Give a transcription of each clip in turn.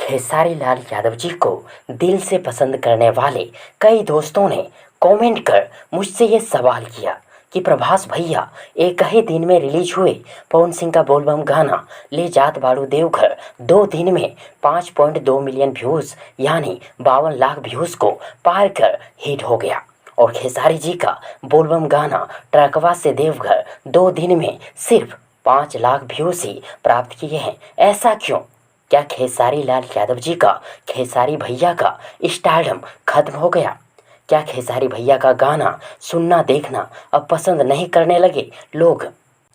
खेसारी लाल यादव जी को दिल से पसंद करने वाले कई दोस्तों ने कमेंट कर मुझसे ये सवाल किया कि प्रभास भैया एक ही दिन में रिलीज हुए पवन सिंह का बोलबम गाना ले जात बाड़ू देवघर 2 दिन में 5.2 मिलियन व्यूज़ यानी 52 लाख व्यूज़ को पार कर हिट हो गया और खेसारी जी का बोलबम गाना ट्रकवा से देवघर 2 दिन में सिर्फ 5 लाख व्यूज़ ही प्राप्त किए हैं। ऐसा क्यों? क्या खेसारी लाल यादव जी का खेसारी भैया का स्टारडम खत्म हो गया? क्या खेसारी भैया का गाना सुनना देखना अब पसंद नहीं करने लगे लोग?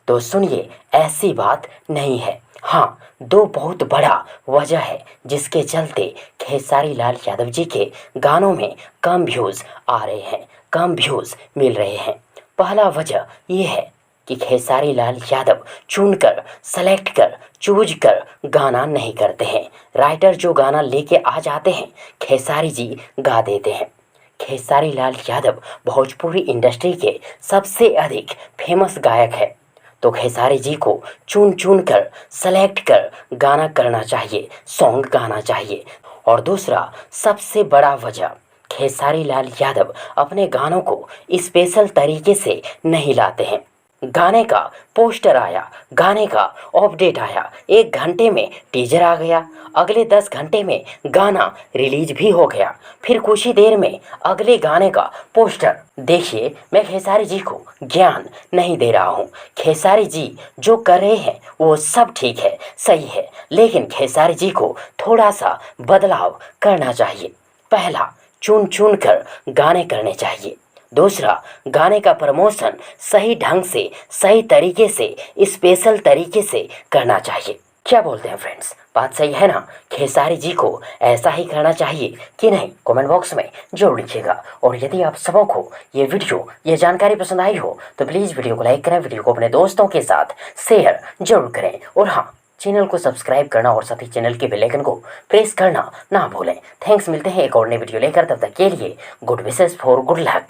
तो सुनिए, ऐसी बात नहीं है। हाँ, दो बहुत बड़ा वजह है जिसके चलते खेसारी लाल यादव जी के गानों में कम व्यूज़ आ रहे हैं, कम व्यूज़ मिल रहे हैं। पहला वजह ये है कि खेसारी लाल यादव चुनकर सेलेक्ट कर चूज कर गाना नहीं करते हैं। राइटर जो गाना लेके आ जाते हैं खेसारी जी गा देते हैं। खेसारी लाल यादव भोजपुरी इंडस्ट्री के सबसे अधिक फेमस गायक है, तो खेसारी जी को चुन चुन कर सेलेक्ट कर गाना करना चाहिए, सॉन्ग गाना चाहिए। और दूसरा सबसे बड़ा वजह, खेसारी लाल यादव अपने गानों को स्पेशल तरीके से नहीं लाते हैं। गाने का पोस्टर आया, गाने का अपडेट आया, 1 घंटे में टीजर आ गया, अगले 10 घंटे में गाना रिलीज भी हो गया, फिर कुछ ही देर में अगले गाने का पोस्टर। देखिए, मैं खेसारी जी को ज्ञान नहीं दे रहा हूँ। खेसारी जी जो कर रहे हैं वो सब ठीक है, सही है, लेकिन खेसारी जी को थोड़ा सा बदलाव करना चाहिए। पहला, चुन चुन कर गाने करने चाहिए। दूसरा, गाने का प्रमोशन सही ढंग से, सही तरीके से, स्पेशल तरीके से करना चाहिए। क्या बोलते हैं फ्रेंड्स? बात सही है ना? खेसारी जी को ऐसा ही करना चाहिए कि नहीं? कमेंट बॉक्स में जरूर लिखिएगा। और यदि आप सबों को ये वीडियो, ये जानकारी पसंद आई हो तो प्लीज़ वीडियो को लाइक करें, वीडियो को अपने दोस्तों के साथ शेयर जरूर करें। और हाँ, चैनल को सब्सक्राइब करना और साथ ही चैनल के बेल आइकन को प्रेस करना ना भूलें। थैंक्स, मिलते हैं एक और नई वीडियो लेकर, तब तक के लिए good wishes for good luck.